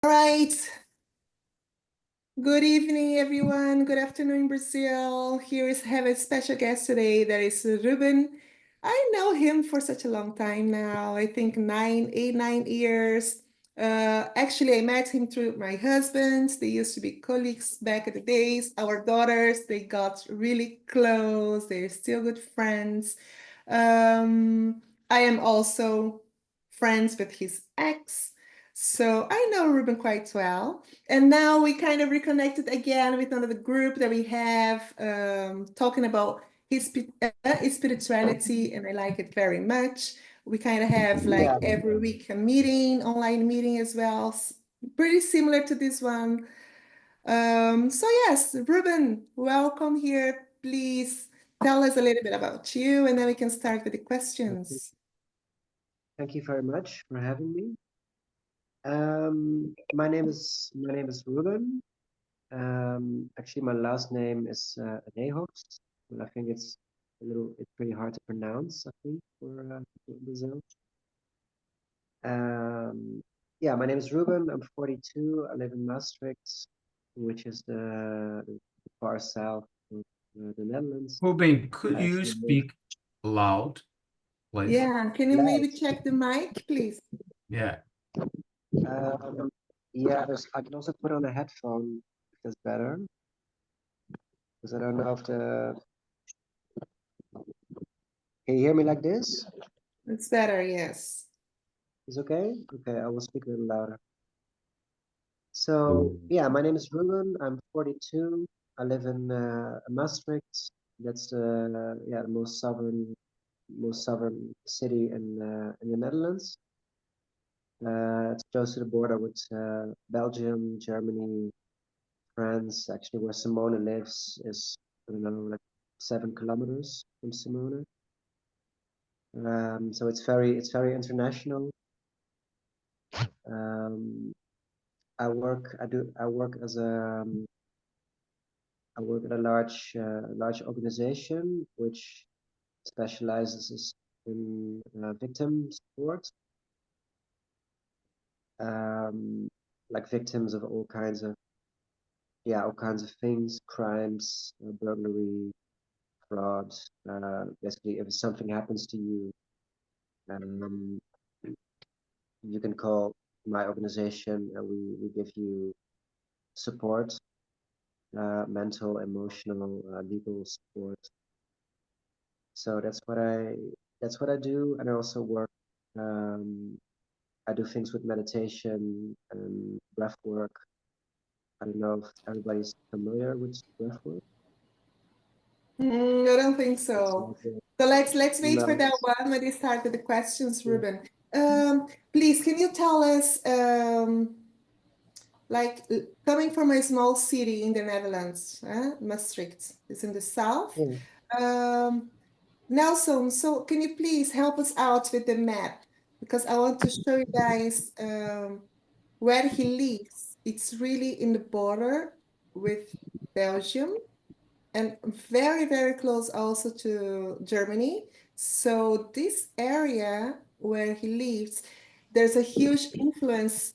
All right. Good evening, everyone. Good afternoon, Brazil. Here is have a special guest today. That is Ruben. I know him for such a long time now. I think 9 years. Actually, I met him through my husband. They used to be colleagues back in the days. Our daughters, they got really close. They're still good friends. I am also friends with his ex. So I know Ruben quite well. And now we kind of reconnected again with another group that we have talking about his spirituality, and I like it very much. We kind of have like every week a meeting, online meeting as well, pretty similar to this one. So yes, Ruben, welcome here. Please tell us a little bit about you, and then we can start with the questions. Thank you very much for having me. My name is Ruben. Actually, my last name is Nijhoff. Well, I think it's pretty hard to pronounce, I think, for Brazil. Yeah, my name is Ruben. I'm 42. I live in Maastricht, which is the far south of the Netherlands. Ruben, could you speak loud, please? Yeah, can you maybe check the mic, please? Yeah. Yeah, I can also put on a headphone if that's better. Because I don't know if Can you hear me like this? It's better, yes. It's okay? Okay, I will speak a little louder. So, yeah, my name is Ruben. I'm 42. I live in Maastricht. That's the most southern city in the Netherlands. It's close to the border with Belgium, Germany, France. Actually, where Simone lives is, I don't know, like 7 kilometers from Simone. So it's very international. I work as I work at a large organization which specializes in victim support, like victims of all kinds of things, crimes, burglary, fraud. Basically, if something happens to you, you can call my organization and we give you support, mental, emotional, legal support. So that's what I do, and I also work. I do things with meditation and breath work. I don't know if everybody's familiar with breath work. I don't think so. So let's wait for that one when we start with the questions, Ruben. Please, can you tell us, like coming from a small city in the Netherlands, Maastricht is in the south. Nelson, so can you please help us out with the map? Because I want to show you guys where he lives. It's really in the border with Belgium and very, very close also to Germany. So this area where he lives, there's a huge influence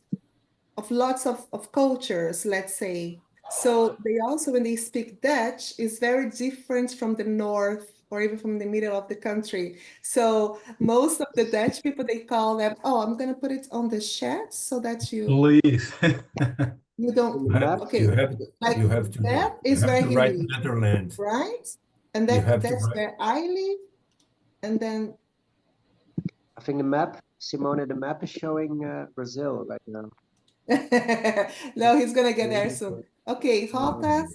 of lots of cultures, let's say. So they also, when they speak Dutch, is very different from the north or even from the middle of the country. So most of the Dutch people, they call them, oh, I'm going to put it on the chat so that Please. you don't, okay, You have to that is where he write lives, Netherlands. right? And that's where I live. And then I think Simone, the map is showing Brazil right now. no, he's gonna get there soon. Okay, Rotas,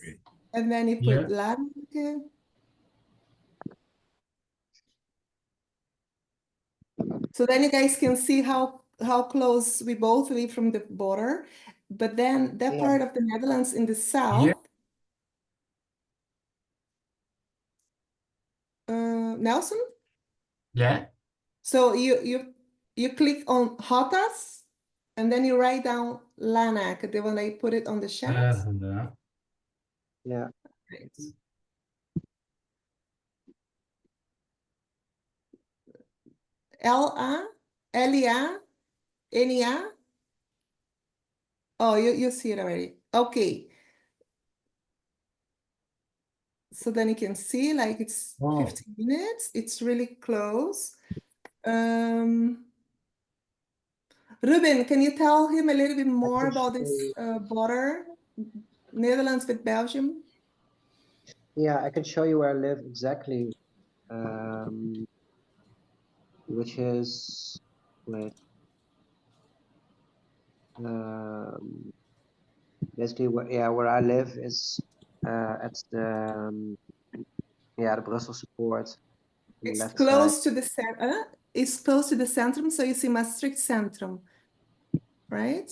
and then you put Lanke. So then you guys can see how close we both live from the border. But then that part of the Netherlands in the south, Nelson? Yeah. So you click on Rotas, and then you write down Lanak, the one I put it on the chat. Yeah. Right. L-A, L-I-A, N-I-A. Oh, you see it already. Okay. So then you can see like it's Oh, 15 minutes. It's really close. Um, Ruben, can you tell him a little bit more can about show this you, border, Netherlands with Belgium? yeah, I can show you where I live exactly, um, which is, wait, um, basically, where I live is at the Brussels port on the It's left side. close to the center. It's close to the centrum, so you see Maastricht Centrum, right?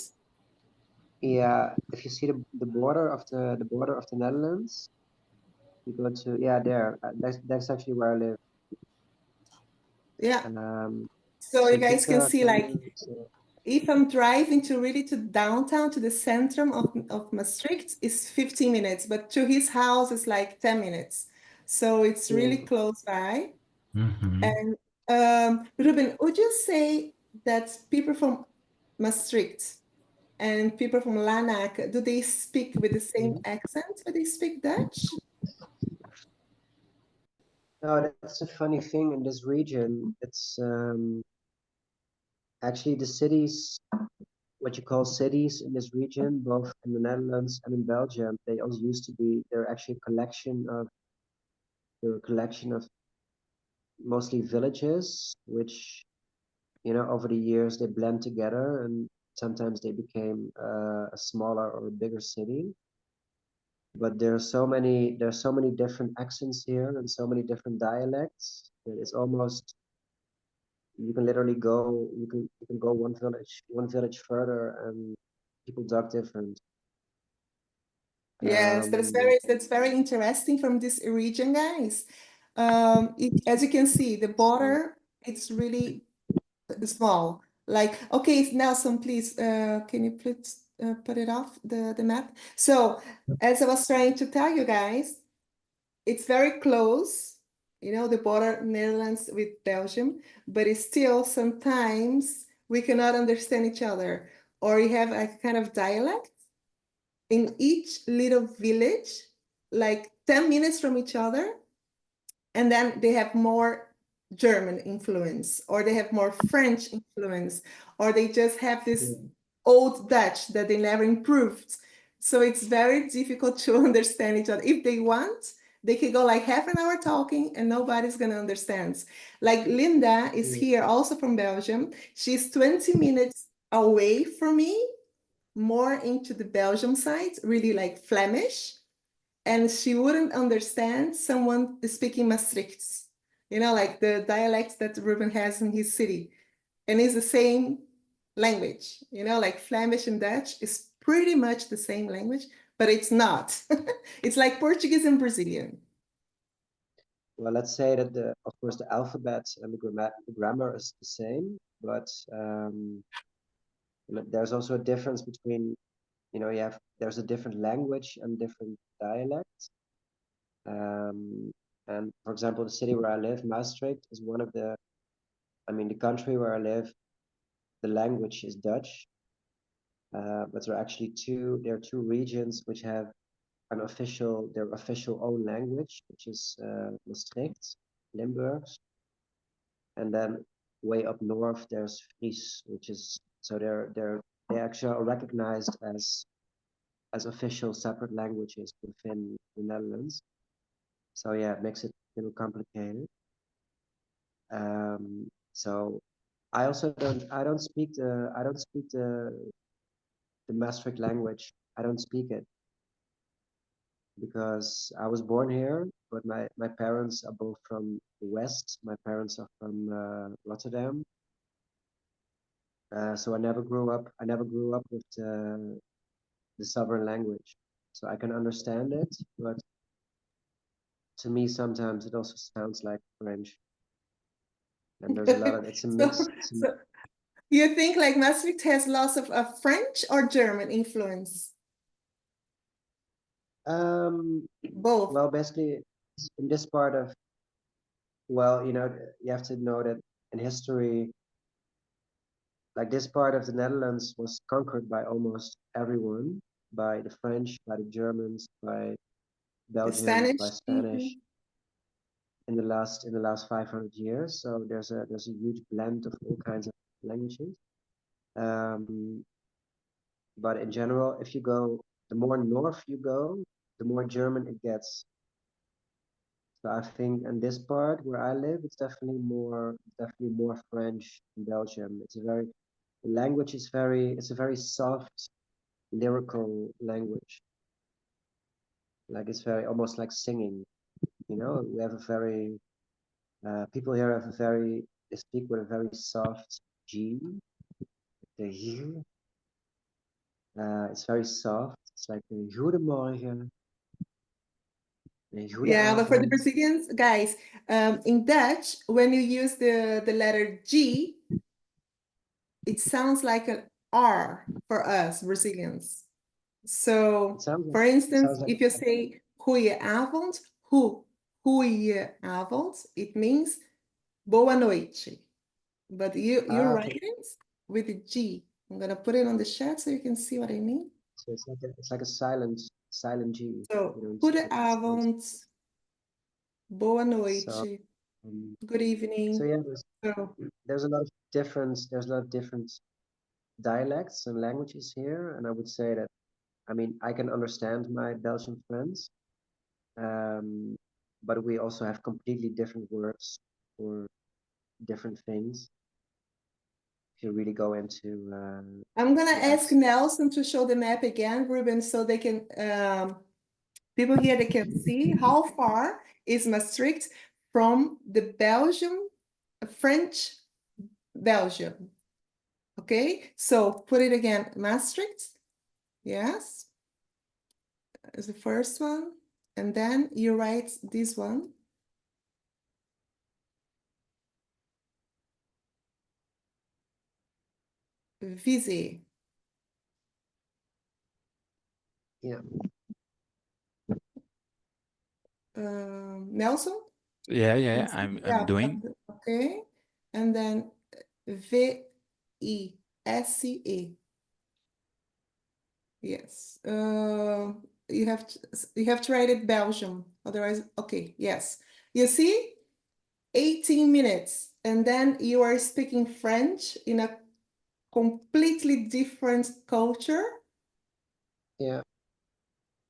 Yeah, if you see the border of the Netherlands, you go to, yeah, there. That's actually where I live. Yeah. Um, So you so guys can Pieter, see can like you? if I'm driving to really to downtown to the centrum of Maastricht is 15 minutes, but to his house is like 10 minutes. So it's really Yeah. close by. mm-hmm. And Ruben, would you say that people from Maastricht and people from Lanaak, do they speak with the same accent when they speak Dutch? No, that's a funny thing in this region. It's actually the cities, what you call cities in this region, both in the Netherlands and in Belgium. They also used to be. They're a collection of mostly villages, which over the years they blend together, and sometimes they became a smaller or a bigger city. But there's so many different accents here and so many different dialects that it's almost, you can literally go one village further and people talk different. Yes, Um, that's very interesting from this region, guys. As you can see, the so, border it's really small. Like, okay, Nelson, please, can you please put it off the map? So, as I was trying to tell you guys, it's very close, the border Netherlands with Belgium, but it's still sometimes we cannot understand each other, or you have a kind of dialect in each little village, like 10 minutes from each other, and then they have more German influence, or they have more French influence, or they just have this yeah, old Dutch that they never improved. So it's very difficult to understand each other. If they want, they can go like half an hour talking and nobody's gonna understand. Like Linda is yeah, here, also from Belgium. She's 20 minutes away from me, more into the Belgium side, really like Flemish, and she wouldn't understand someone speaking Maastricht, like the dialects that Ruben has in his city. And it's the same language, like Flemish and Dutch is pretty much the same language, but it's not. It's like Portuguese and Brazilian. well, let's say that of course the alphabet and the grammar is the same, but there's also a difference between, there's a different language and different dialects. And for example, the city where I live, Maastricht, is the country where I live, the language is Dutch, but there are two regions which have their official own language, which is Maastricht, Limburg, and then way up north there's Fries, which is, so they actually are recognized as official separate languages within the Netherlands. So yeah, it makes it a little complicated. So I don't speak the Maastricht language. I don't speak it because I was born here, but my parents are both from the West. My parents are from Rotterdam. So I never grew up with the sovereign language. So I can understand it, but to me sometimes it also sounds like French. And there's a lot of it's a So, mix. so you think like Maastricht has lots of French or German influence? Um, Both. well, basically, in this part of, well, you have to know that in history, like this part of the Netherlands was conquered by almost everyone, by the French, by the Germans, by Belgians, by Spanish. Spanish in the last 500 years. So there's a huge blend of all kinds of languages. But in general, if you go, the more north you go, the more German it gets. So I think in this part where I live, it's definitely more French in Belgium. The language is it's a very soft, lyrical language. Like it's very almost like singing. You know, we have a very people here have they speak with a very soft G. The G. It's very soft. It's like a goedemorgen. Yeah, but for the Goedenavond. Brazilians, guys, in Dutch, when you use the letter G, it sounds like an R for us Brazilians. So, for instance, like if you say goedenavond, goedenavond, it means boa noite. But you okay. write it with a G. I'm gonna put it on the chat so you can see what I mean. So it's like a silent G. So, You know, goedenavond, boa noite, so, good evening. so yeah, there's a lot of different dialects and languages here, and I would say that, I mean, I can understand my Belgian friends, but we also have completely different words for different things. If you really go into I'm gonna ask Nelson to show the map again, Ruben, so they can people here they can see how far is Maastricht from the French Belgium. Okay, so put it again, Maastricht. Yes, is the first one, and then you write this one. Visé. yeah. Nelson? Yeah, I'm doing. Okay, and then V-I-S-E. Yes. You have to write it Belgium. Otherwise, okay, yes. You see, 18 minutes, and then you are speaking French in a completely different culture. Yeah.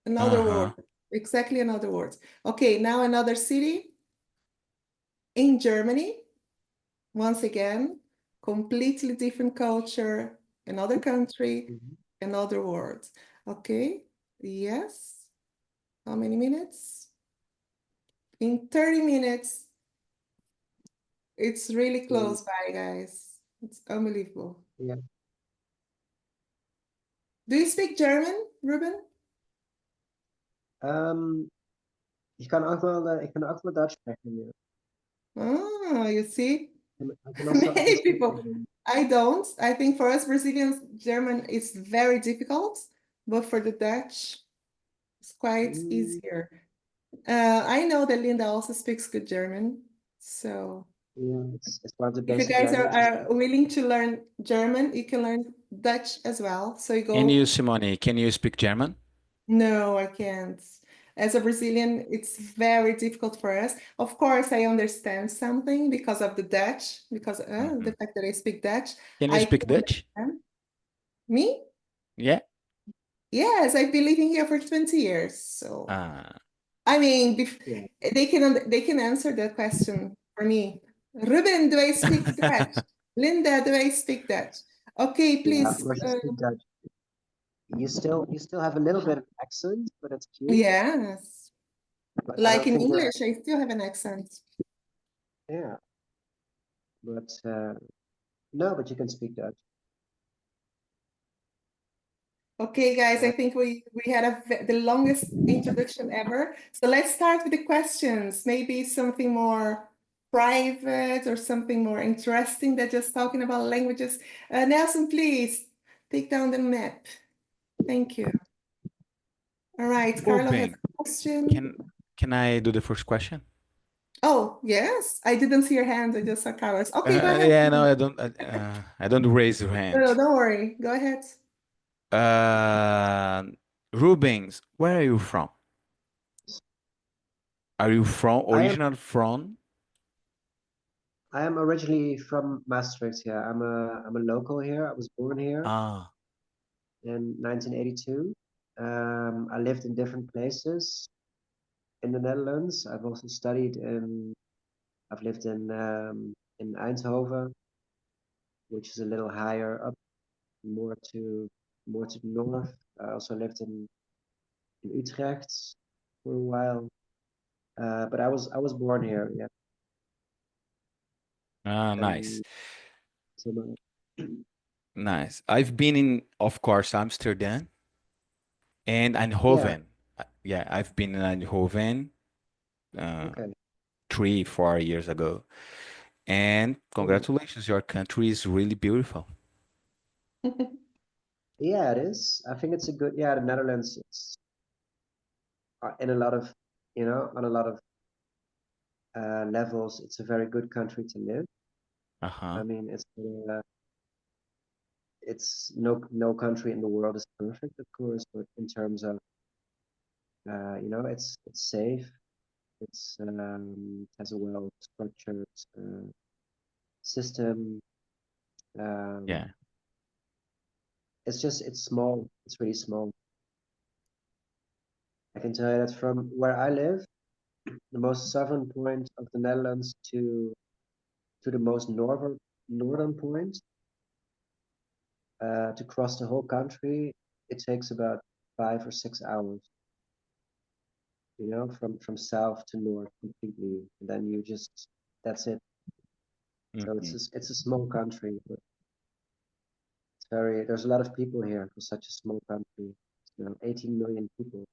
Another word, exactly another word. Okay, now another city in Germany. Once again, completely different culture, another country, another word. Okay, yes. How many minutes? In 30 minutes. It's really close by, guys. It's unbelievable. Yeah. Do you speak German, Ruben? Ik kan ook wel Duits spreken. Ja. Oh, you see? I can also Many people. I don't. I think for us Brazilians, German is very difficult, but for the Dutch, it's quite easier. I know that Linda also speaks good German, so yeah, it's one of the if you basic guys languages. are willing to learn German, you can learn Dutch as well. So you go. And you, Simone, can you speak German? No, I can't. As a Brazilian, it's very difficult for us. Of course, I understand something because of the Dutch, because the fact that I speak Dutch. Can you speak Dutch? Understand. Me? Yeah. Yes, I've been living here for 20 years. So, I mean, they can answer that question for me. Ruben, do I speak Dutch? Linda, do I speak Dutch? Okay, please. Yeah, of course you speak Dutch. You still have a little bit of accent, but it's cute. Yes. But like in English, I still have an accent. Yeah. But no, but you can speak Dutch. Okay, guys, I think we had the longest introduction ever. So let's start with the questions. Maybe something more private or something more interesting than just talking about languages. Nelson, please take down the map. Thank you. All right, Carlo has a question. Can I do the first question? Oh, yes. I didn't see your hand. I just saw Carlos. Okay, go ahead. Yeah, no, I don't raise your No, no, hand. don't worry. Go ahead. Rubens, where are you from? Are you from I am original from? I am originally from Maastricht. Yeah, I'm a local here. I was born here Ah, in 1982. I lived in different places in the Netherlands. I've lived in Eindhoven, which is a little higher up, more to the north. I also lived in Utrecht for a while. But I was born here, yeah. nice, And so nice. I've been in, of course, Amsterdam and yeah, Eindhoven. Yeah, I've been in Eindhoven uh, okay. 3, 4 years ago. And Oh, congratulations, your country is really beautiful. yeah, it is. I think it's a good, yeah, the Netherlands, it's in a lot of, on a lot of levels, it's a very good country to live. Uh-huh. I mean, it's no country in the world is perfect, of course, but in terms of, it's safe. It has a well structured system. Yeah. Um, it's small. It's really small. I can tell you that from where I live, the most southern point of the Netherlands to the most northern point, to cross the whole country, it takes about 5 or 6 hours. From south to north completely, and then that's it. So Hmm. it's a small country, but there's a lot of people here for such a small country. 18 million people.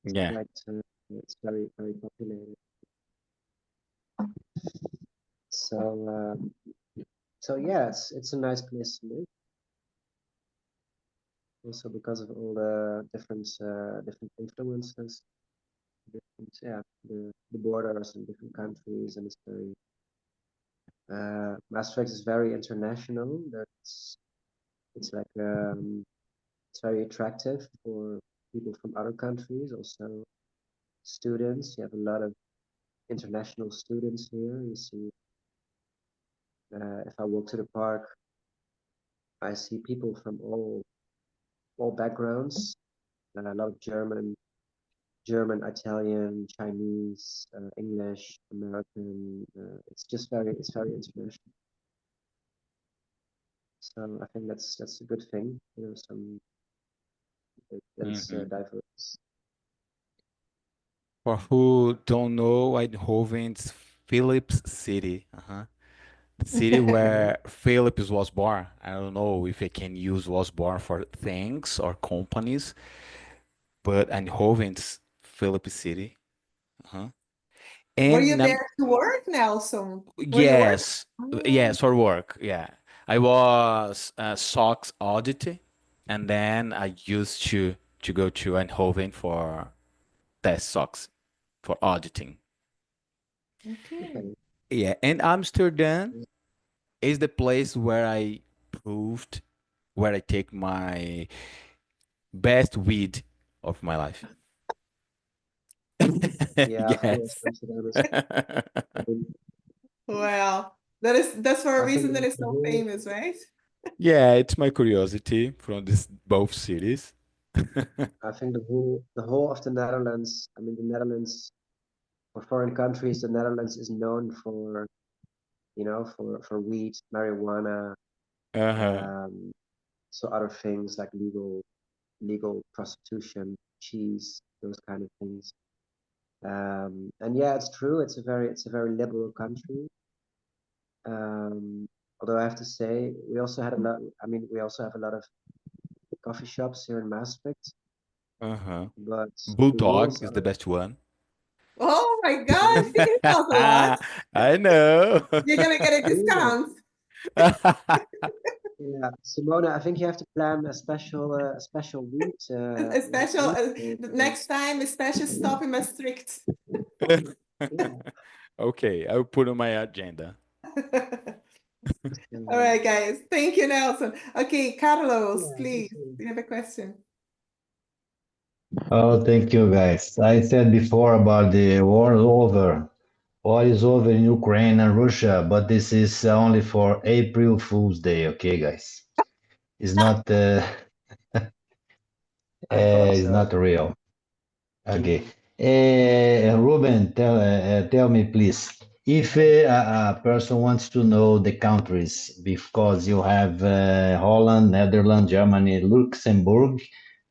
It's Yeah. quite, it's very, very populated. So, yeah, it's a nice place to live. Also because of all the different influences, yeah, the borders in different countries, and Maastricht is very international. It's like it's very attractive for people from other countries, also students. You have a lot of international students here. You see, if I walk to the park, I see people from all backgrounds. A lot of German, Italian, Chinese, English, American. It's very international. So I think that's a good thing. That it's Hmm. diverse. For who don't know, Eindhoven's Philips City. Uh-huh. The city Mhm. where Philips was born. I don't know if I can use was born for things or companies, but Eindhoven's Philips City. Uh-huh. Were And you there to work, Nelson? Were you working? yes, yes, for work. Yeah, I was a SOX audit, and then I used to go to Eindhoven for test SOX for auditing. Okay. Okay. Yeah, and Amsterdam is the place where I proved where I take my best weed of my life. Yeah, of course, Yes. Amsterdam is. I mean, Well, that's for a I think reason that it's the so whole, famous, right? Yeah, it's my curiosity from this both cities. I think the whole of the Netherlands. I mean, the Netherlands for foreign countries, the Netherlands is known for weed, marijuana, Uh-huh. um, so other things like legal prostitution, cheese, those kind of things. And yeah, it's true. It's a very liberal country. Um, Although I have to say, we also had a lot. I mean, we also have a lot of coffee shops here in Maastricht, Uh-huh. but the Bulldog rules is are the best one. Oh my gosh, he knows a lot. I know. You're gonna get a yeah, discount, yeah. Simona, I think you have to plan a special week. a special, Trip, the next time, a special stop in Maastricht. Yeah. Okay, I'll put on my agenda. All right, guys. Thank you, Nelson. Okay, Carlos, Yeah, please. okay. Do you have a question? Oh, thank you, guys. I said before about the war is over. War is over in Ukraine and Russia, but this is only for April Fool's Day, okay, guys? It's not I thought it's not so. real. Okay. Ruben, tell me, please, if a person wants to know the countries, because you have Holland, Netherlands, Germany, Luxembourg,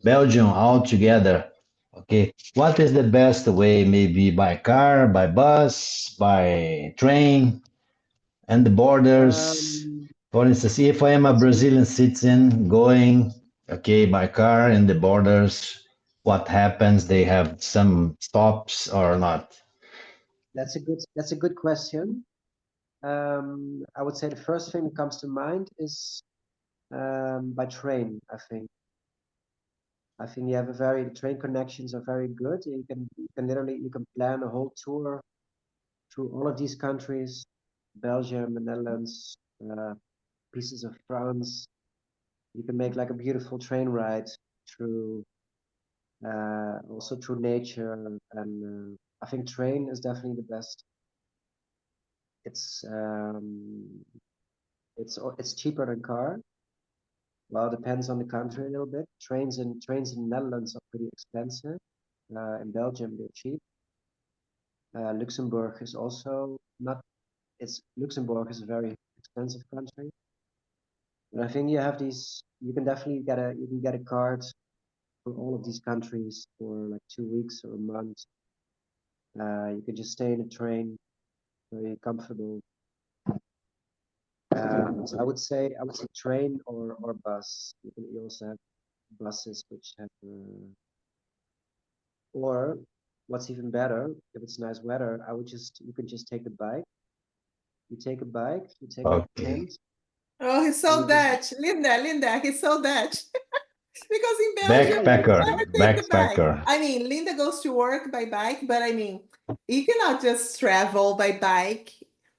Belgium all together. Okay. What is the best way? Maybe by car, by bus, by train, and the borders. Um, For instance, if I am a that's a good, Brazilian citizen going, okay, by car in the borders, what happens? They have some stops or not? that's a good question. I would say the first thing that comes to mind is by train, I think. I think you have the train connections are very good. You can literally you can plan a whole tour through all of these countries, Belgium, the Netherlands, pieces of France. You can make like a beautiful train ride through also through nature, and I think train is definitely the best. It's um, it's cheaper than car. Well, it depends on the country a little bit. Trains in the Netherlands are pretty expensive. In Belgium, they're cheap. Luxembourg is also not. It's Luxembourg is a very expensive country. But I think you have these. You can get a card for all of these countries for like 2 weeks or a month. You can just stay in a train, very comfortable. So I would say train or bus. You also have buses which have or what's even better, if it's nice weather, you can just take a bike. You take a bike, you take like a Okay. tent, Oh, he's and so you just Dutch. Linda, he's so Dutch. Because in Belgium, yeah, you Backpacker, never take the bike. backpacker. I mean, Linda goes to work by bike, but I mean, you cannot just travel by bike.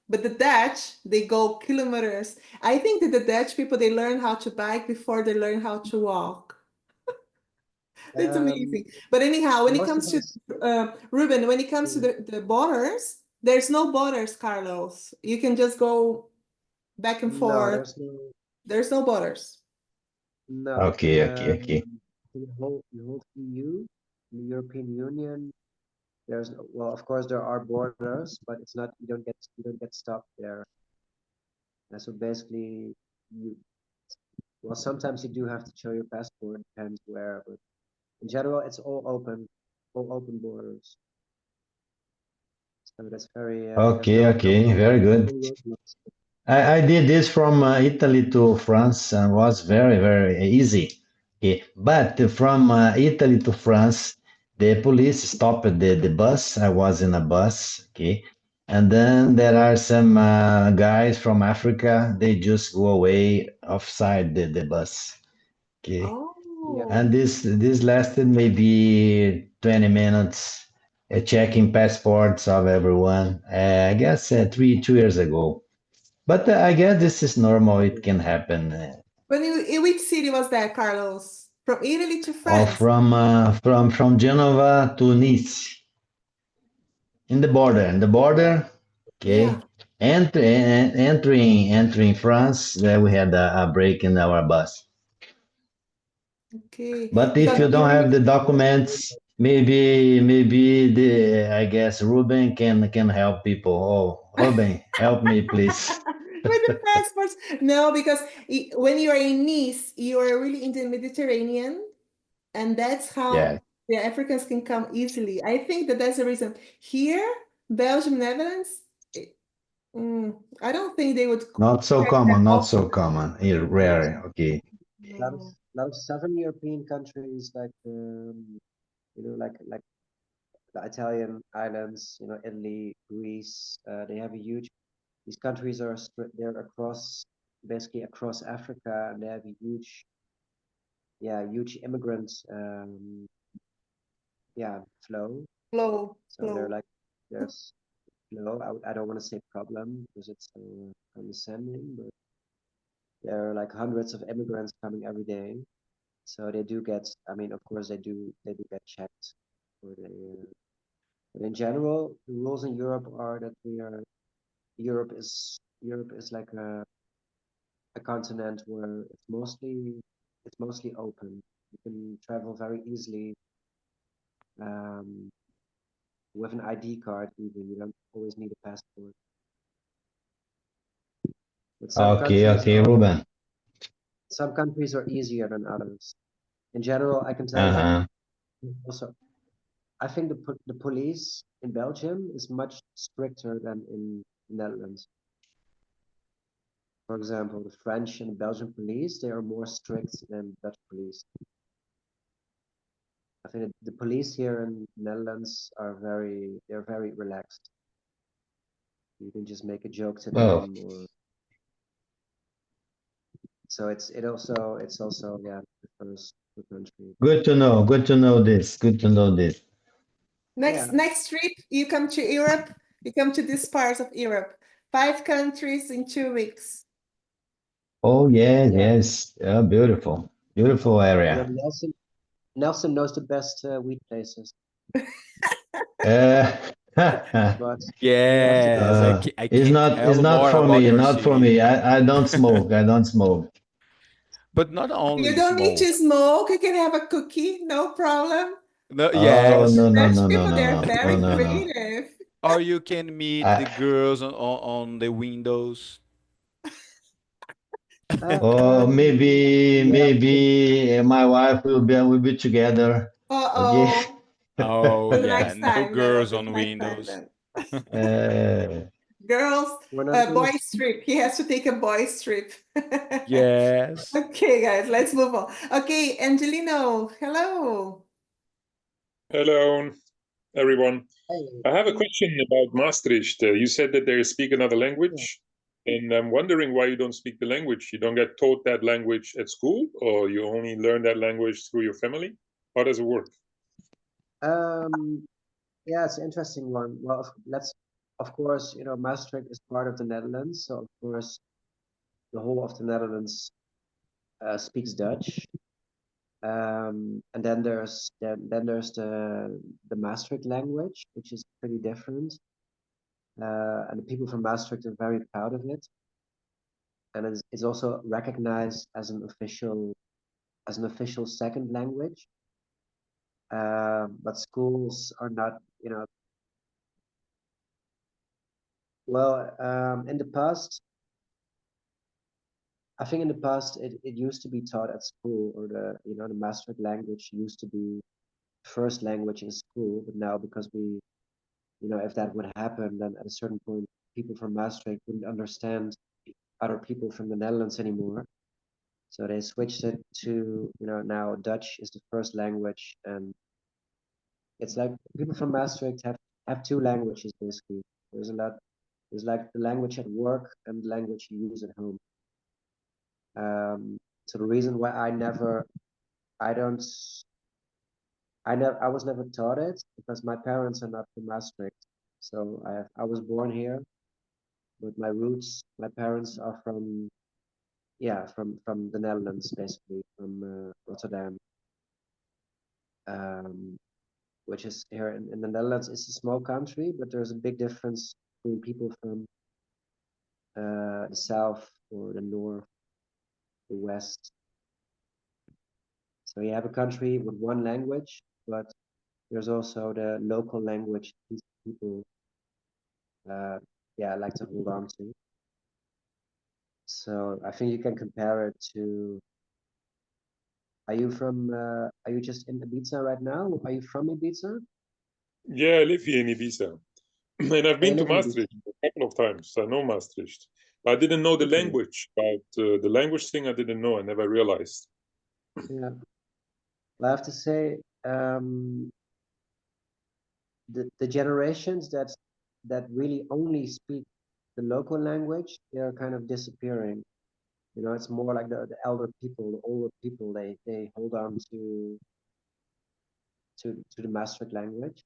But the Dutch, they go kilometers. I think that the Dutch people, they learn how to bike before they learn how to walk. That's um, amazing. But anyhow, when it most of comes to us. Ruben, when it comes to Yeah, the borders, there's no borders, Carlos. You can just go back and no, forth. there's no. There's no borders. No, Okay, okay, okay. the whole EU, the European Union. Well, of course there are borders, but it's not. You don't get stopped there. And so basically, you well sometimes you do have to show your passport. Depends where, but in general, it's all open borders. So that's very. There's Okay, no okay, very good. roadblocks. I did this from Italy to France and was very, very easy. Okay. But from Italy to France, the police stopped the bus. I was in a bus. Okay. And then there are some guys from Africa. They just go away offside the bus. Okay. Yeah, Oh. And this lasted maybe 20 minutes, checking passports of everyone. I guess 2 years ago. But I guess this is normal. It yeah. can happen. But in which city was that, Carlos? From Italy to Or France? from Genova to Nice, in the border. In the border, Yeah. okay. Entering France, there we had a break in our bus. Okay. But if Because you don't here, have the documents, maybe the I guess Ruben can help people. Oh, Ruben, help me, please. with the passports. No, because when you're in Nice, you are really in the Mediterranean, and that's Yeah, how the Africans can come easily. I think that that's the reason. Here, Belgium, Netherlands, I don't think they would not so check that common. Not so often. common. There's Rare. Okay. a lot of No. lot of southern European countries like like the Italian islands, Italy, Greece. They have a huge. These countries they're basically across Africa, and they have a huge immigrant flow. Flow, So they're flow. like there's no, I don't want to say problem because it's condescending, but there are like hundreds of immigrants coming every day. So they do get, I mean, of course they do get checked for the, but in general, the rules in Europe are that Europe is like a continent where it's mostly open. You can travel very easily um, with an ID card even. You don't always need a passport. But Okay, Ruben. some countries are easier than others. In general, I can tell you that Uh-huh. also I think the police in Belgium is much stricter than in Netherlands. For example, the French and Belgian police, they are more strict than Dutch police. I think the police here in Netherlands they're very relaxed. You can just make a joke to Oh, them, or so it's also yeah differs per country. good to know. Good to know this. Good to know this. Next Yeah, next trip, you come to Europe, you come to this part of Europe. 5 countries in 2 weeks. Oh, yes, yeah. yes. Yeah, beautiful. Beautiful Although area. Nelson knows the best wheat places, Uh, but you have to go. Yes, I can it's tell not more for about me, your not for city. me. I don't smoke. I don't smoke. But not You only don't need to smoke. smoke, you can have a cookie, no problem. No, Oh, yes. no, no, Dutch no, no, people, no, they're no, no, very no, no. creative. Or you can meet the I, girls on the windows. oh, Um, yeah, maybe my wife will be together. Okay. Uh-oh. Oh, The yeah, next no time, then, at girls the on next time, windows. then. Uh, Girls, we're not gonna. boys trip. He has to take a boys trip. Yes. Okay, guys, let's move on. Okay, Angelino, hello. Hello, everyone. Hey, I have a question about Maastricht. You said that they speak another yeah. language, and I'm wondering why you don't speak the language. You don't get taught that language at school, or you only learn that language through your family? How does it work? Um, yeah, it's an interesting one. Well, of course, you know, Maastricht is part of the Netherlands, so of course, the whole of the Netherlands speaks Dutch. And then there's the Maastricht language, which is pretty different. And the people from Maastricht are very proud of it, and it's also recognized as an official second language. But schools are not, you know, well, in the past, I think in the past it used to be taught at school, or the Maastricht language used to be first language in school, but now because if that would happen, then at a certain point, people from Maastricht wouldn't understand other people from the Netherlands anymore. So they switched it to, now Dutch is the first language, and it's like people from Maastricht have two languages basically. There's like the language at work and the language you use at home. So the reason why I don't, I was never taught it because my parents are not from Maastricht. So I was born here, but my parents are from, yeah, from the Netherlands, basically from Rotterdam, um, which is here in the Netherlands. It's a small country, but there's a big difference between people from the south or the north, the west. So you have a country with one language, but there's also the local language these people, like to hold on to. So I think you can compare it to. Are you from? Are you just in Ibiza right now? Are you from Ibiza? Yeah, I live here in Ibiza, and I've Oh, you been to live in Ibiza. Maastricht a couple of times. I know Maastricht. I didn't know the Okay. language. About the language thing, I didn't know. I never realized. Yeah. Well, I have to say, the generations that really only speak the local language, they're kind of disappearing. It's more like the elder people, the older people, they hold on to the Maastricht language.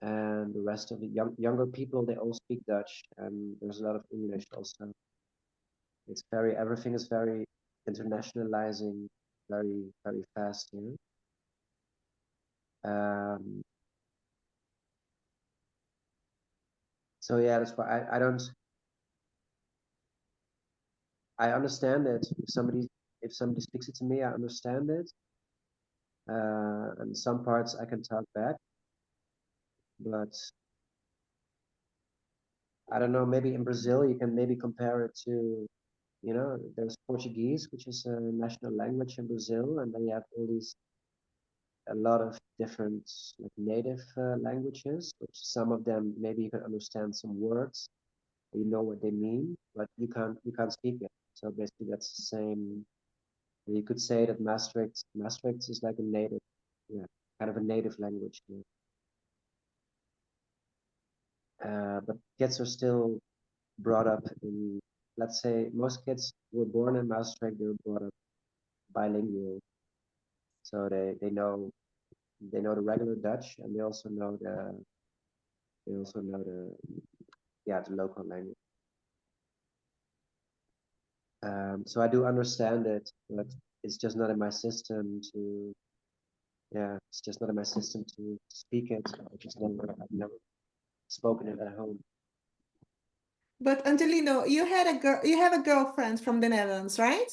and the rest of the younger people, they all speak Dutch, and there's a lot of English also. It's everything is very internationalizing, very, very fast here. So yeah, that's why I understand it. If somebody speaks it to me, I understand it. And some parts I can talk back, but I don't know, maybe in Brazil you can maybe compare it to, you know, there's Portuguese, which is a national language in Brazil, and then you have a lot of different like native languages, which some of them maybe you can understand some words, you know what they mean, but you can't speak it. So basically that's the same. You could say that Maastricht is like a native, yeah, kind of a native language. But kids are still brought up in, let's say, most kids were born in Maastricht, they were brought up bilingual, so they know the regular Dutch, and they also know the local language. So I do understand it, but it's just not in my system to. Yeah, it's just not in my system to speak it. I've never spoken it at home. But Angelino, you have a girlfriend from the Netherlands, right?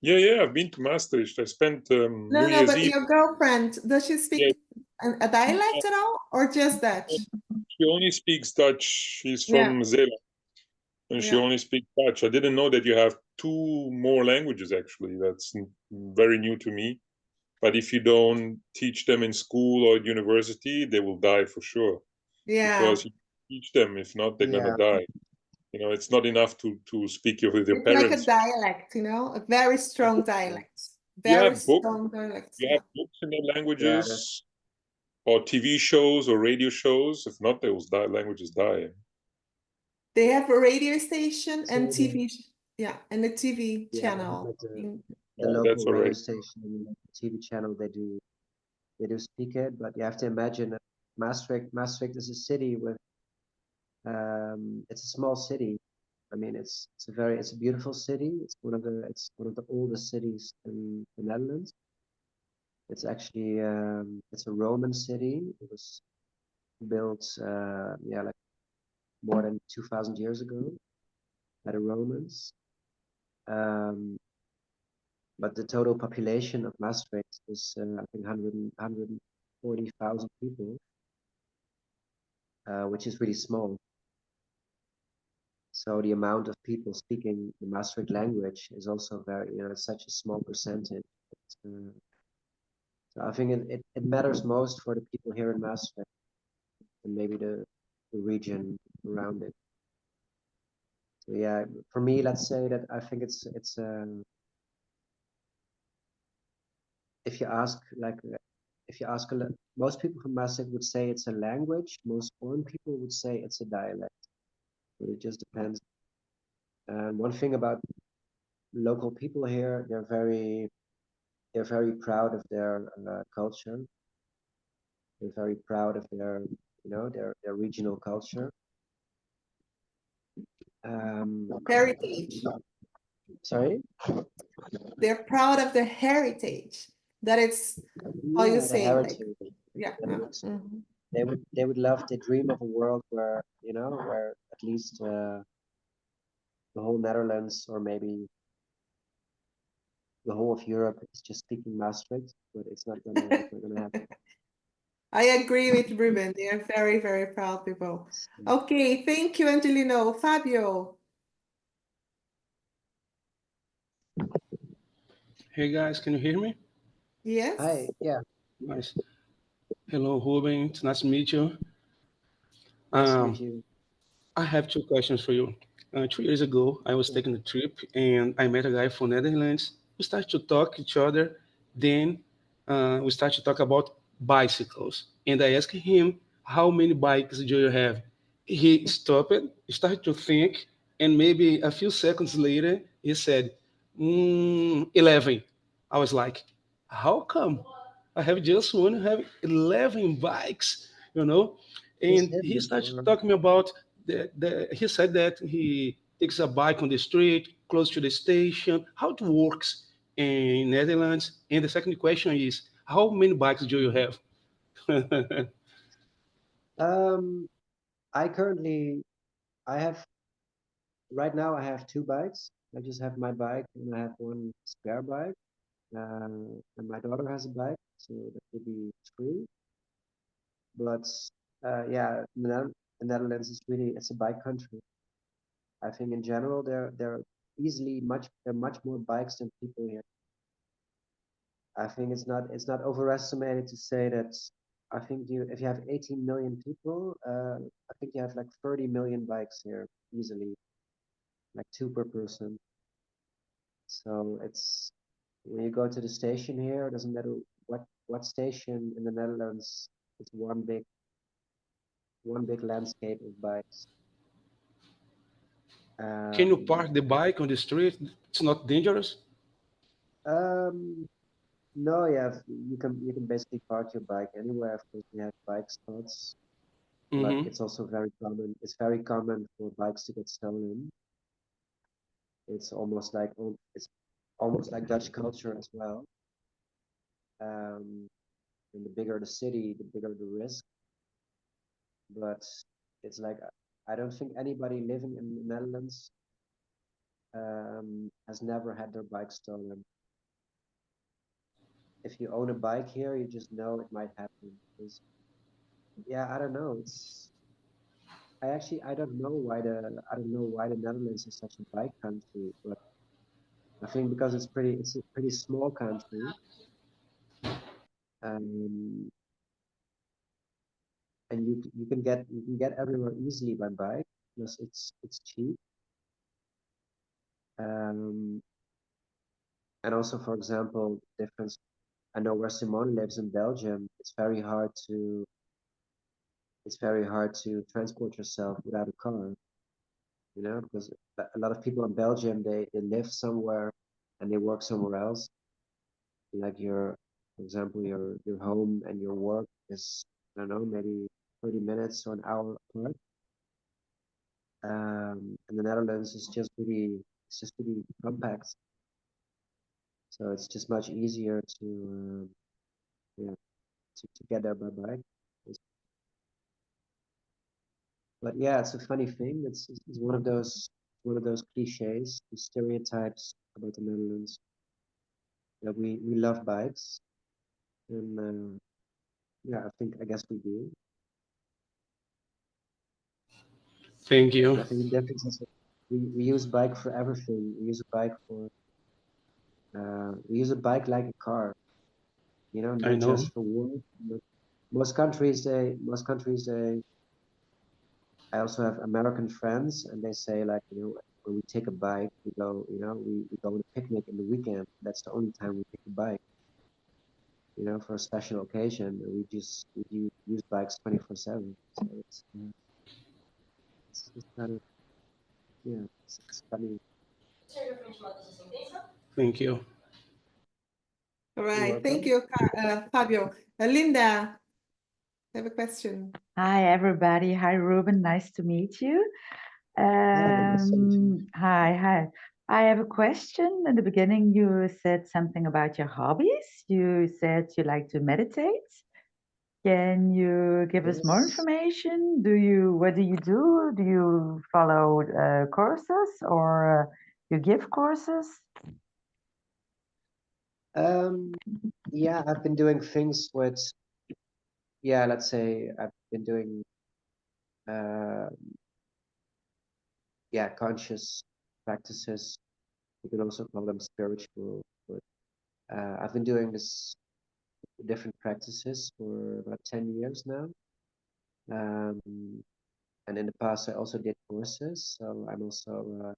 Yeah, I've been to Maastricht. I spent New Year's but Eve. your girlfriend, does she speak a dialect at all, or just Dutch? She only speaks Dutch. She's from Zeeland, and she only speaks Dutch. I didn't know that you have 2 more languages, actually. That's very new to me. But if you don't teach them in school or university, they will die for sure. Yeah. Because you teach them. If not, they're gonna die. You know, it's not enough to speak with your it's parents. Like a dialect, you know, a very strong dialect. You Very have strong dialect. You have books in their languages, or TV shows or radio shows. If not, those languages die. They have a radio station and TV, and a TV channel. Like the local radio station, the TV channel, they do speak it, but you have to imagine that Maastricht is a city with, it's a small city. I mean, it's a beautiful city. It's one of the oldest cities in the Netherlands. It's actually it's a Roman city. It was built like more than 2,000 years ago by the Romans. But the total population of Maastricht is I think 140,000 people, which is really small. So the amount of people speaking the Maastricht language is also very, it's such a small percentage. So I think it matters most for the people here in Maastricht and maybe the region around it. So yeah, for me, let's say that I think it's if you ask most people from Maastricht would say it's a language. Most foreign people would say it's a dialect. But it just depends. And one thing about local people here, they're very proud of their culture. They're very proud of their regional culture. Heritage. Sorry? They're proud of their heritage. That it's how you say it. They would love to dream of a world where, where at least the whole Netherlands, or maybe the whole of Europe, is just speaking Maastricht, but it's not gonna happen. I agree with Ruben. They are very, very proud people. Okay, thank you, Angelino. Fabio. Hey guys, can you hear me? Yes. Hi, yeah. Nice. Hello, Ruben. It's nice to meet you. Nice to meet you. I have 2 questions for you. 2 years ago, I was taking a trip and I met a guy from Netherlands. We started to talk each other. Then we started to talk about bicycles. And I asked him, how many bikes do you have? He stopped, started to think, and maybe a few seconds later, he said, 11. I was like, how come? I have just one, I have 11 bikes, you know? And him he started or- talking about he said that he takes a bike on the street close to the station. How it works in Netherlands? And the second question is, how many bikes do you have? I have right now I have two bikes. I just have my bike and I have one spare bike. And my daughter has a bike, so that would be three. But yeah, the Netherlands is really it's a bike country. I think in general there are much more bikes than people here. I think it's not overestimated to say that I think if you have 18 million people, I think you have like 30 million bikes here easily, like two per person. So it's when you go to the station here, it doesn't matter what station in the Netherlands, it's one big landscape of bikes. Can you park the bike on the street? It's not dangerous? No, you can basically park your bike anywhere. Of course, we have bike spots, but Mhm. it's also very common. It's very common for bikes to get stolen. It's almost like Dutch culture as well. And the bigger the city, the bigger the risk. But it's like I don't think anybody living in the Netherlands has never had their bike stolen. If you own a bike here, you just know it might happen. Because, yeah, I don't know. I don't know why the Netherlands is such a bike country, but I think because it's a pretty small country. Um, and you can get everywhere easily by bike because it's cheap. Um, and also, for example, difference. I know where Simone lives in Belgium. It's very hard to transport yourself without a car. You know, because a lot of people in Belgium they live somewhere and they work somewhere else. Like for example, your home and your work is I don't know maybe 30 minutes or an hour apart. And the Netherlands is it's just really compact. So it's just much easier yeah, to get there by bike. But yeah, it's a funny thing. It's one of those cliches, the stereotypes about the Netherlands. That we love bikes, and yeah, I guess we do. Thank you. And I think the difference is that we use bike for everything. We use a bike like a car. You know, I not know. just for work. But most countries they I also have American friends, and they say like, you know, when we take a bike, we go on a picnic in the weekend. That's the only time we take a bike. You know, for a special occasion, we use bikes 24/7. So it's kind of it's funny. Thank you. All You're right. Thank welcome. you, Fabio. Linda, I have a question. Hi, everybody. Hi, Ruben. Nice to meet you. Nice to meet you. Hi. I have a question. In the beginning, you said something about your hobbies. You said you like to meditate. Can you give us more Yes. information? What do you do? Do you follow courses or you give courses? Yeah, I've been doing things with, yeah, let's say I've been doing, uh, yeah, conscious practices. You can also call them spiritual, but I've been doing this different practices for about 10 years now. Um, and in the past, I also did courses. So I'm also,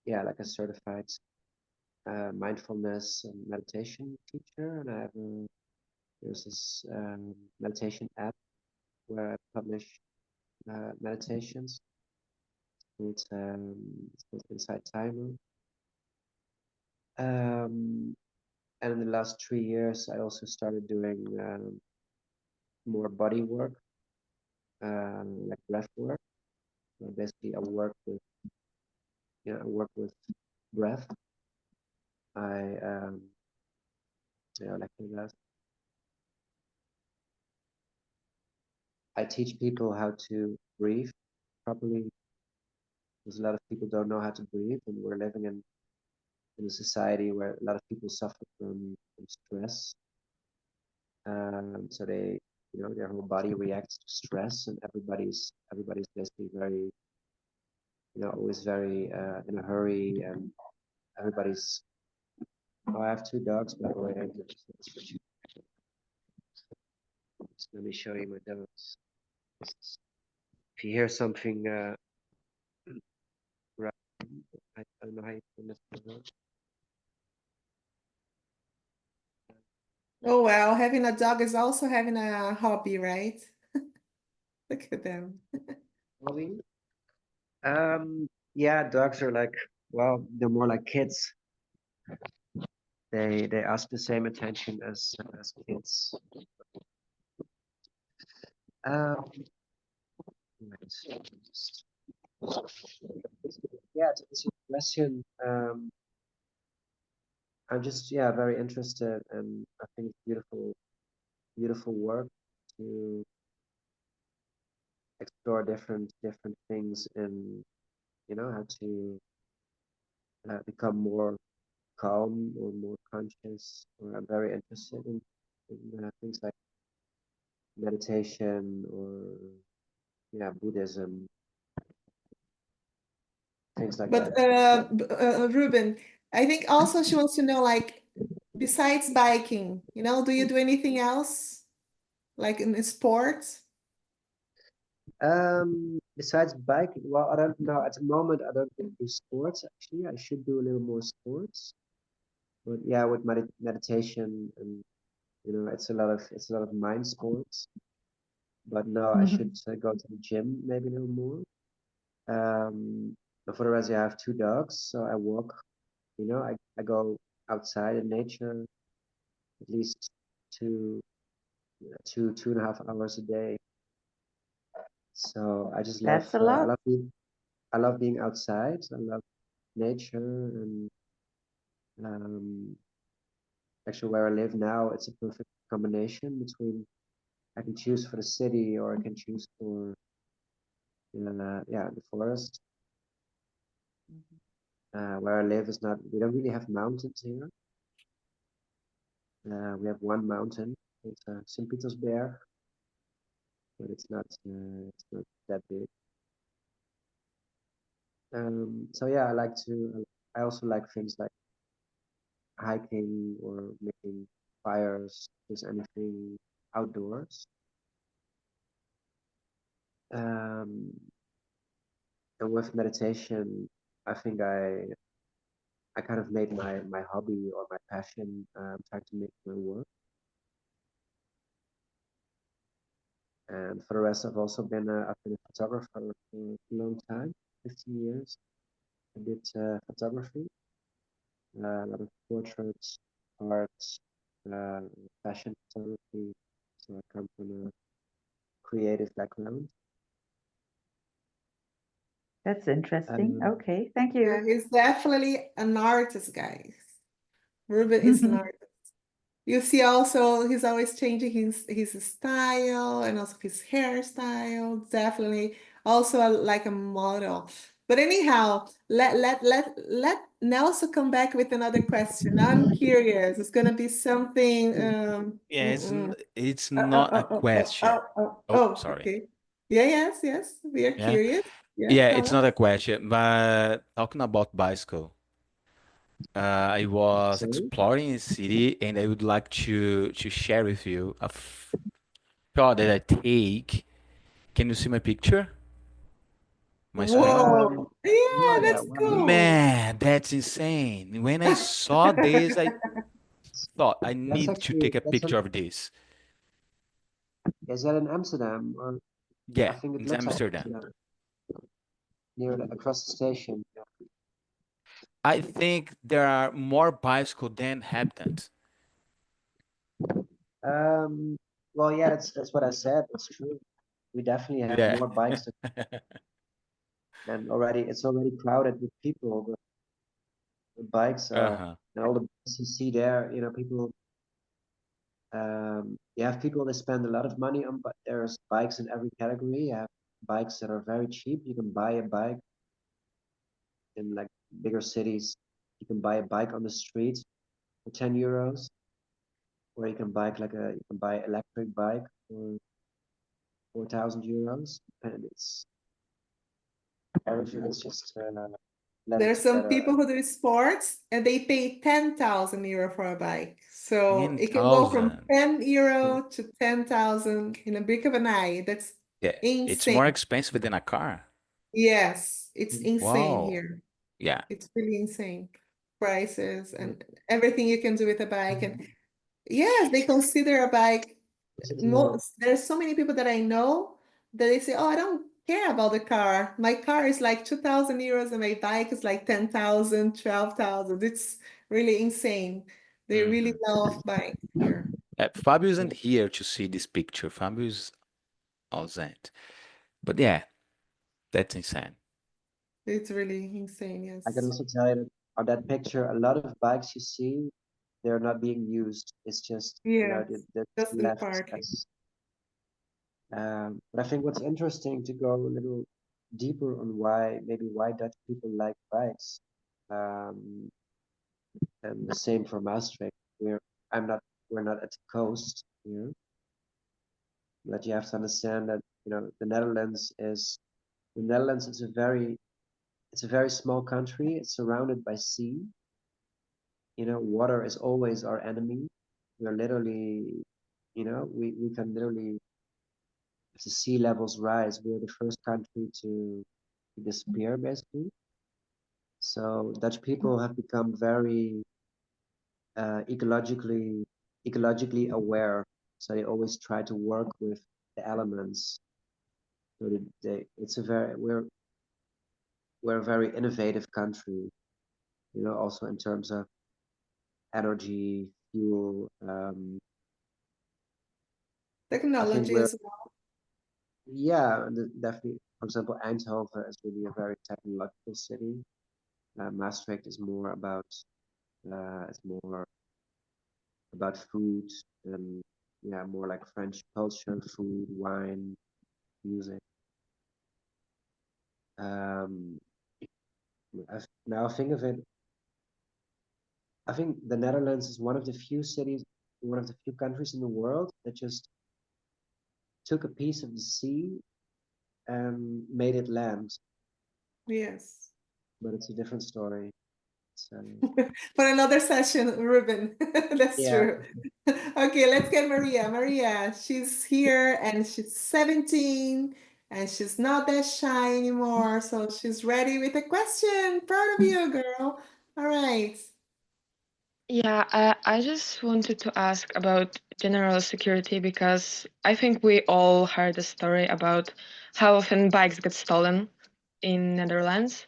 yeah, like a certified mindfulness and meditation teacher. And there's this meditation app where I publish meditations. It's called Inside Timer. And in the last 3 years, I also started doing more body work. like breath work. So basically, I work with breath. I like that. I teach people how to breathe properly, because a lot of people don't know how to breathe, and we're living in a society where a lot of people suffer from stress. So they, their whole body reacts to stress, and everybody's basically very, always very in a hurry, and everybody's. Oh, I have 2 dogs, by the way. So let me show you my dogs. If you hear something, right, I don't know how you turn this on. Oh, well, having a dog is also having a hobby, right? Look at them. Hobby? Yeah, dogs are like, well, they're more like kids. They ask the same attention as kids. Wait, yeah, to answer your question, I'm just very interested, and I think it's beautiful work to explore different things, and how to become more calm or more conscious. Or I'm very interested in things like meditation or Buddhism, things like But that. Ruben, I think also she wants to know, like, besides biking, do you do anything else, like in sports? Besides biking, well, I don't know. At the moment, I don't do sports. Actually, I should do a little more sports. But yeah, with meditation, and it's a lot of mind sports. But no, I should go to the gym maybe a little more. But for the rest, I have 2 dogs, so I walk. I go outside in nature at least 2.5 hours a day. So I just love. That's a lot. I love being outside. I love nature, and actually where I live now, it's a perfect combination between, I can choose for the city, or I can choose for the forest. Where I live is not, we don't really have mountains here. We have one mountain, it's St. Petersberg, but it's not that big. So yeah, I also like things like hiking or making fires, just anything outdoors. And with meditation, I think I kind of made my hobby or my passion, trying to make my work. And for the rest, I've also been I've been a photographer for a long time, 15 years. I did photography, a lot of portraits, art, fashion photography. So I come from a creative background. That's interesting. Okay, thank you. Yeah, he's definitely an artist, guys. Ruben is an artist. You see also he's always changing his style and also his hairstyle. Definitely also like a model. But anyhow, let Nelson come back with another question. I'm curious. It's gonna be something. Yeah, it's not a question. Oh, sorry. Okay. Yeah, yes. We are Yeah. curious. Yeah, Yeah, tell it's us. not a question, but talking about bicycle, I was Sorry? exploring the city, and I would like to share with you a shot that I take. Can you see my picture? My screen? Whoa. Yeah, that's Wow. cool. Man, that's insane. When I saw this, I thought I That's need to actually, take a picture of this. is that in Amsterdam? Or I Yeah, think it it's looks like Amsterdam. Amsterdam. Across the station. I think there are more bicycle than inhabitants. Well, yeah, that's what I said. It's true. we definitely have Yeah. more bikes and it's already crowded with people. The bikes are and all the bikes you see there, you know, people. You have people that spend a lot of money on, but there's bikes in every category. You have bikes that are very cheap. You can buy a bike in like bigger cities. You can buy a bike on the street for 10 euros, or you can buy electric bike for 4,000 euros, and it's everything is just There are blended some together. people who do sports and they pay 10,000 euro for a bike. So it can go from 10,000. 10 euro to 10,000 in a blink of an eye. That's Yeah, it's more insane. expensive than a car. Yes, it's insane Wow. here. Yeah. It's really insane. Prices and everything you can do with a bike. And yes, they consider a bike. There's so many people that I know that they say, oh, I don't care about the car. My car is like 2,000 euros and my bike is like 10,000, 12,000. It's really insane. They really love bikes here. Fabio isn't here to see this picture. Fabio is ausent. But yeah, that's insane. It's really insane, yes. I can also tell you that on that picture, a lot of bikes you see, they're not being used. It's just, you know, Yes, they're just in left parking. as. But I think what's interesting to go a little deeper on why Dutch people like bikes, and the same for Maastricht. We're not at the coast here, but you have to understand that, you know, the Netherlands is it's a very small country. It's surrounded by sea. You know, water is always our enemy. We're literally, you know, we can literally, if the sea levels rise, we're the first country to disappear, basically. So Dutch people have become very ecologically aware. So they always try to work with the elements. So we're a very innovative country. You know, also in terms of energy, fuel. I think Technology as well. yeah, definitely. For example, Eindhoven is really a very technological city. Maastricht is more about food and yeah, more like French culture, food, wine, music. Now I think of it, I think the Netherlands is one of the few countries in the world that just took a piece of the sea and made it land. Yes. But it's a different story. So For another session, Ruben. That's yeah, true. Okay, let's get Maria. Maria, she's here and she's 17 and she's not that shy anymore. So she's ready with a question. Proud of you, girl. All right. Yeah, I just wanted to ask about general security because I think we all heard a story about how often bikes get stolen in Netherlands.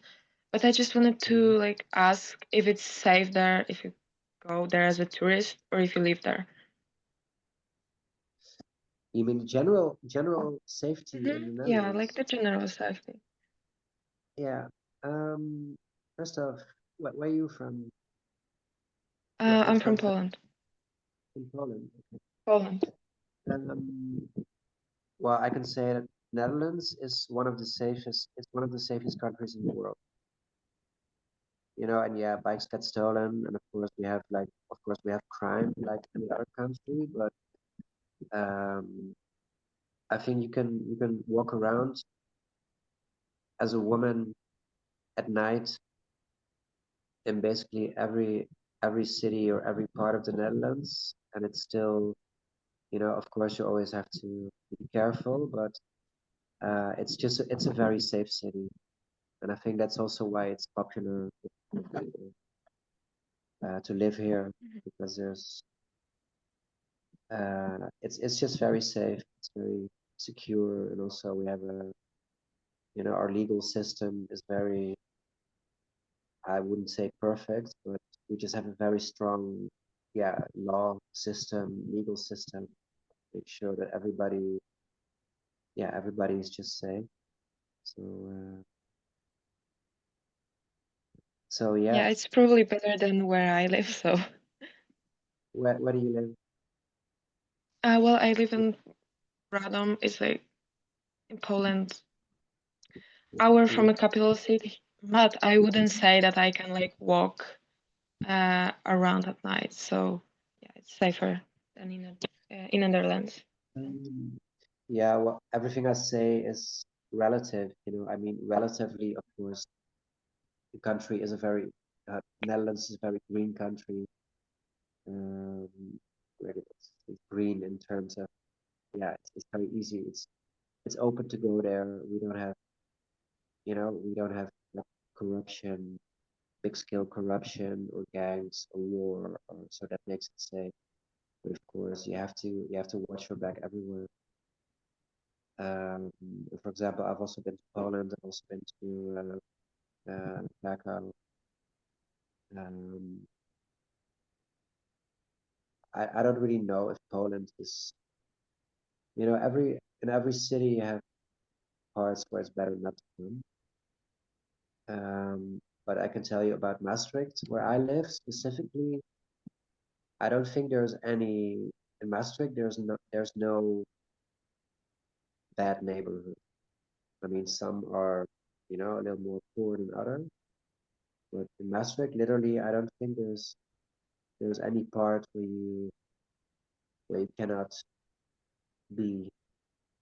But I just wanted to like ask if it's safe there, if you go there as a tourist or if you live there. you mean general safety in the Netherlands? Yeah, like the general safety. Yeah. First off, where are you from? I'm from Poland. In Poland. Okay. Poland. Well, I can say that Netherlands is one of the safest. It's one of the safest countries in the world. You know, and yeah, bikes get stolen, and of course we have crime like any other country. But I think you can walk around as a woman at night in basically every city or every part of the Netherlands, and it's still, you know, of course you always have to be careful, but it's a very safe city, and I think that's also why it's popular to live here, because it's just very safe, it's very secure, and also we have our legal system is very, I wouldn't say perfect, but we just have a very strong, legal system, make sure that everybody yeah, everybody is just saying. So yeah. Yeah, it's probably better than where I live. So Where do you live? well, I live in Radom. It's like in Poland, hour from a capital city. But I wouldn't say that I can like walk around at night. So yeah, it's safer than in Netherlands. Yeah, well, everything I say is relative. You know, I mean, relatively, of course, the country is a very Netherlands is a very green country. It's green in terms of, yeah, it's very easy. It's open to go there. We don't have, you know, we don't have like, corruption, big scale corruption or gangs or war, so that makes it safe. But of course, you have to watch your back everywhere. For example, I've also been to Poland. I've also been to Krakow. I don't really know if Poland is, you know, in every city you have parts where it's better not to come. But I can tell you about Maastricht, where I live specifically. I don't think there's any in Maastricht. There's no bad neighborhood. I mean, some are, you know, a little more poor than others. But in Maastricht, literally, I don't think there's any part where you cannot be.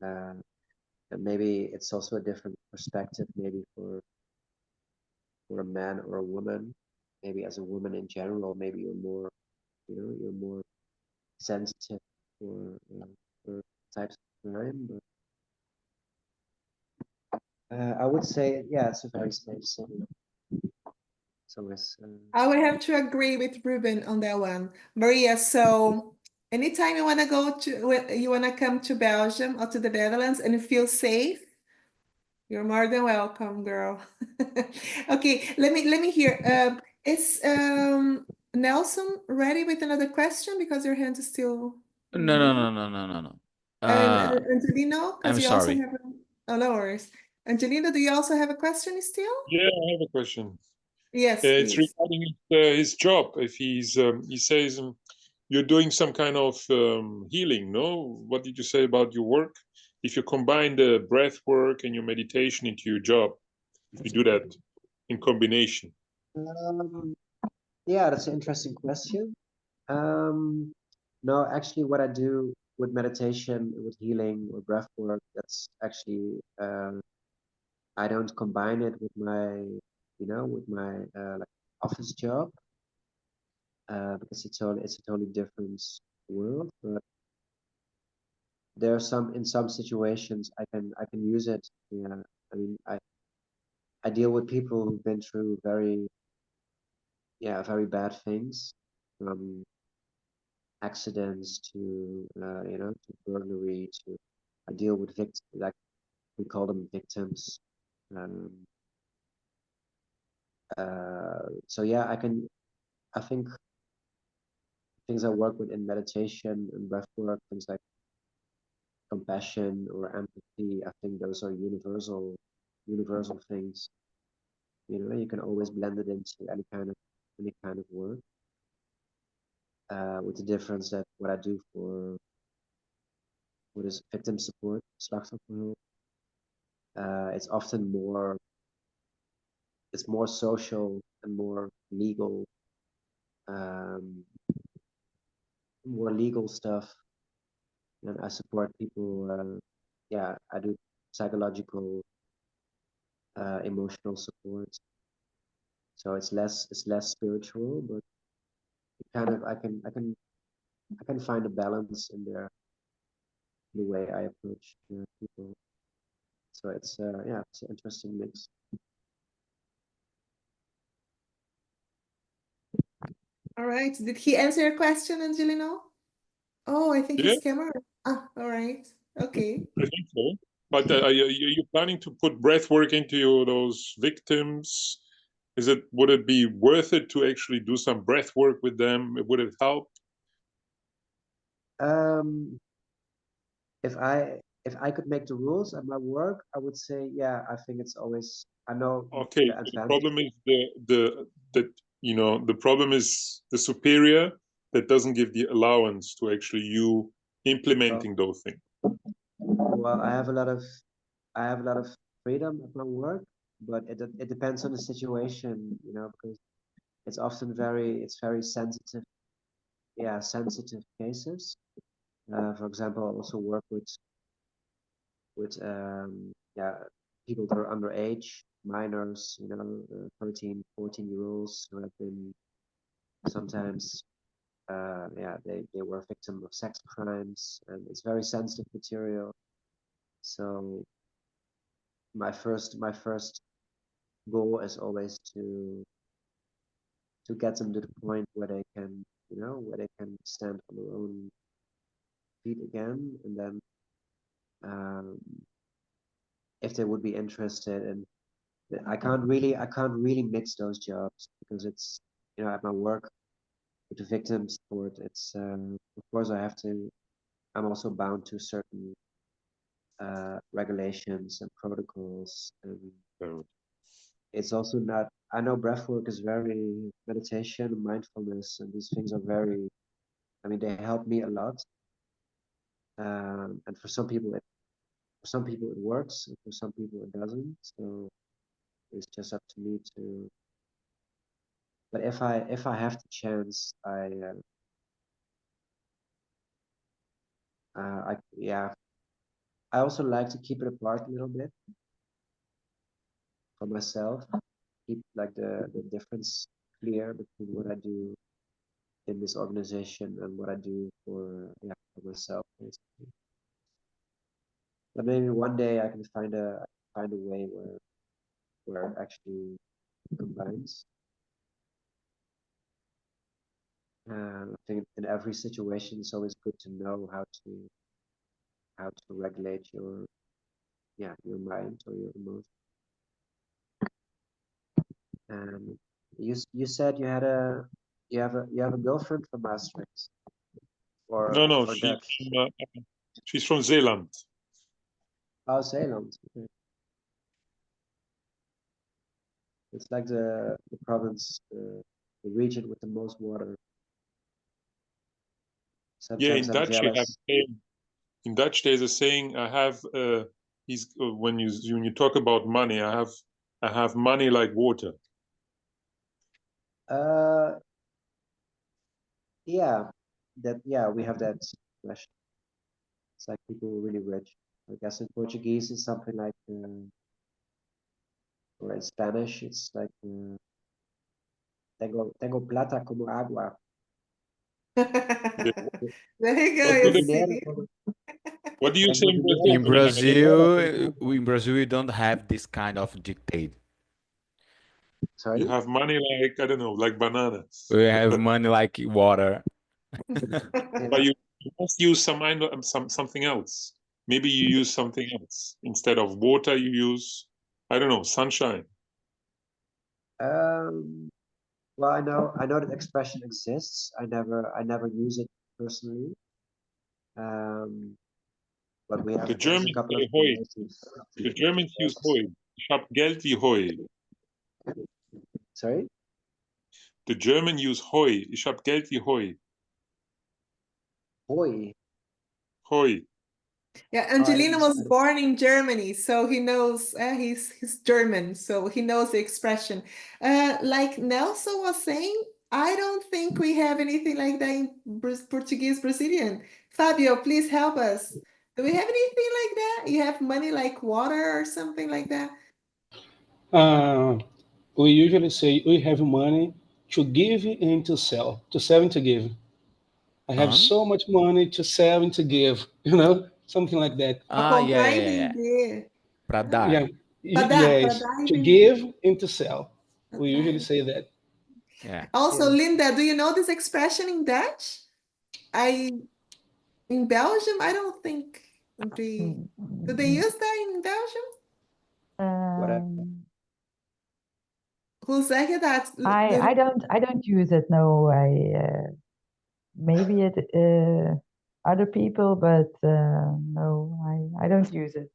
And maybe it's also a different perspective, maybe for a man or a woman. Maybe as a woman in general, maybe you're more, you know, you're more sensitive for types of crime. But I would say, yeah, it's a very safe city. So it's. I would have to agree with Ruben on that one, Maria. So anytime you want to you want to come to Belgium or to the Netherlands and you feel safe, you're more than welcome, girl. Okay, let me hear. Is Nelson ready with another question because your hand is still. No. And Angelino, because I'm you also sorry. have no worries. Angelino, do you also have a question still? Yeah, I have a question. Yes, it's please. regarding his job. If he says you're doing some kind of healing, no? What did you say about your work? If you combine the breath work and your meditation into your job, if you do that in combination. Yeah, that's an interesting question. No, actually, what I do with meditation, with healing, or breath work, that's actually I don't combine it with my, you know, with my like office job because it's a totally different world. But there are in some situations I can use it. Yeah, I mean, I deal with people who've been through very bad things, from accidents to you know, to burglary, to I deal with victims, like we call them victims. So yeah, I think things I work with in meditation and breath work, things like compassion or empathy, I think those are universal things. You know, you can always blend it into any kind of work. With the difference that what I do for what is victim support, slachtofferhulp, it's often more social and more legal, stuff. And I support people. Yeah, I do psychological, emotional support. So it's less spiritual, but it kind of I can find a balance in there, the way I approach people. So it's yeah, it's an interesting mix. All right. Did he answer your question, Angelino? Oh, I think Yeah, his camera. Ah, all right. Okay. I think so. But are you planning to put breath work into those victims? Would it be worth it to actually do some breath work with them? Would it help? If I if I could make the rules at my work, I would say, yeah, I think it's always, I know Okay, the the advantage. problem is the problem is the superior that doesn't give the allowance to actually you implementing those things. Well, I have a lot of freedom at my work, but it depends on the situation, you know, because it's often very sensitive. Yeah, sensitive cases. For example, I also work with people that are underage, minors, you know, 13, 14-year-olds who have been sometimes they were victim of sex crimes, and it's very sensitive material. So my first goal is always to get them to the point where they can, you know, where they can stand on their own feet again, and then if they would be interested. And I can't really mix those jobs, because it's, you know, at my work with the victim support, it's of course I'm also bound to certain regulations and protocols, and it's also not, I know breathwork is very meditation and mindfulness, and these things are very, I mean, they help me a lot, and for some people it works, and for some people it doesn't. So it's just up to me to, but if I have the chance, I also like to keep it apart a little bit for myself, keep like the difference clear between what I do in this organization and what I do for myself, basically. But maybe one day I can find a way where it actually combines. I think in every situation it's always good to know how to regulate your mind or your emotions. And you said you have a girlfriend from Maastricht, No, or Dutch? she's from Zeeland. Oh, Zeeland. Okay. It's like the province, the region with the most water. Sometimes in I'm Dutch you have jealous. in Dutch there's a saying, I have when you talk about money, I have money like water. We have that expression. It's like people who are really rich. I guess in Portuguese it's something like, or in Spanish it's like, tengo plata como agua. There you go, What do you see. What do you say in Brazil? In Brazil, we don't have this kind of dictate. Sorry? You have money like, I don't know, like bananas. We have money like water. But you must use something else. Maybe you use something else. Instead of water, you use, I don't know, sunshine. Well, I know that expression exists. I never use it personally. But we have The Germans a couple say of Heu. places. The Germans use Heu. Ich hab Geld wie Heu. Sorry? The German use Heu. Ich hab Geld wie Heu. Hoi. Heu. Yeah, Angelino was born in Germany, so he knows, he's German, so he knows the expression. Like Nelson was saying, I don't think we have anything like that in Portuguese Brazilian. Fabio, please help us. Do we have anything like that? You have money like water or something like that? We usually say we have money to give and to sell and to give. I have so much money to sell and to give, you know, something like that. Comprar e vender. Pra dar. Yeah, Pra dar yes, e to vender. give and to sell. We usually say that. Yeah. Also, Linda, do you know this expression in Dutch? In Belgium, I don't think do they use that in Belgium? Hoe zeg je dat? I don't use it. No, maybe it other people, but no, I don't use it.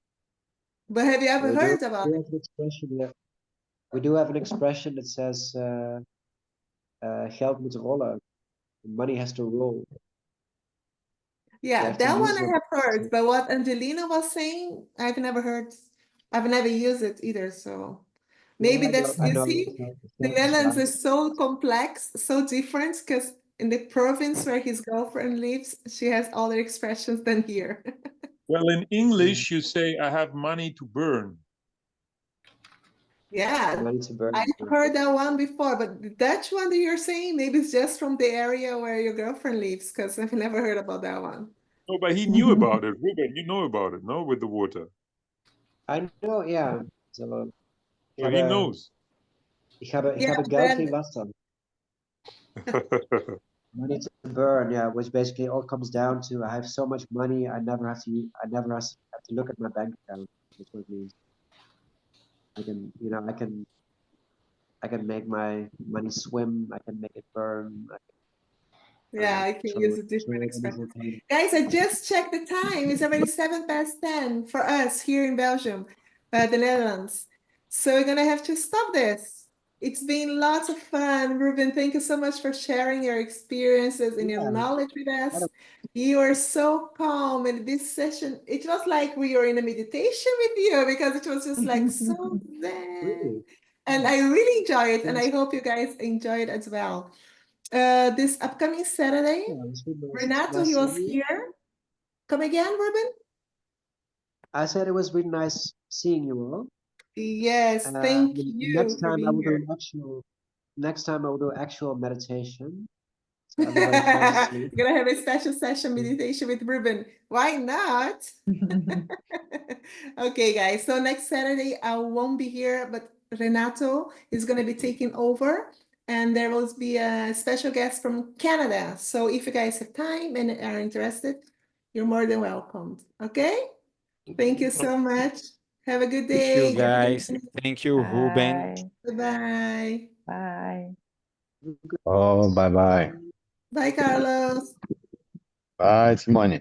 But have you ever heard about We it? have an expression, yeah. We do have an expression that says geld moet rollen. Money has to roll. Yeah, have to that one use I it. have heard, but what Angelina was saying, I've never heard. I've never used it either, so maybe Yeah, that's, I you know, see, the it's Netherlands like- is so complex, so different, because in the province where his girlfriend lives, she has other expressions than here. Well, in English, you say, I have money to burn. Yeah, money to burn. I've heard that one before, but the Dutch one that you're saying, maybe it's just from the area where your girlfriend lives, because I've never heard about that one. No, but he knew about it. Ruben, you know about it, no? With the water. I know, yeah. So, So he knows. ik heb Yeah, een geld geen last van. Money to burn, yeah, which basically all comes down to I have so much money, I never have to look at my bank account. That's what it means. I can make my money swim, I can make it burn. Yeah, I can use a different expressions. Guys, I just checked the time. It's already 10:07 for us here in Belgium, the Netherlands. So we're gonna have to stop this. It's been lots of fun. Ruben, thank you so much for sharing your experiences and your knowledge with us. You are so calm in this session. It was like we were in a meditation with you because it was just like so zen. Really? And I really enjoy it, and I hope you guys enjoy it as well. This upcoming Saturday, Renato, he was here. Come again, Ruben? I said it was really nice seeing you all. Yes, thank you Next for time I being will here. do actual meditation. So everybody falls asleep. We're gonna have a special session meditation with Ruben. Why not? Okay, guys. So next Saturday I won't be here, but Renato is gonna be taking over, and there will be a special guest from Canada. So if you guys have time and are interested, you're more than welcome. Okay? Thank you so much. Have a good Thank day. you, guys. Thank you, Ruben. Bye. Bye. Bye. Oh, bye-bye. Bye, Carlos. Bye, Simone.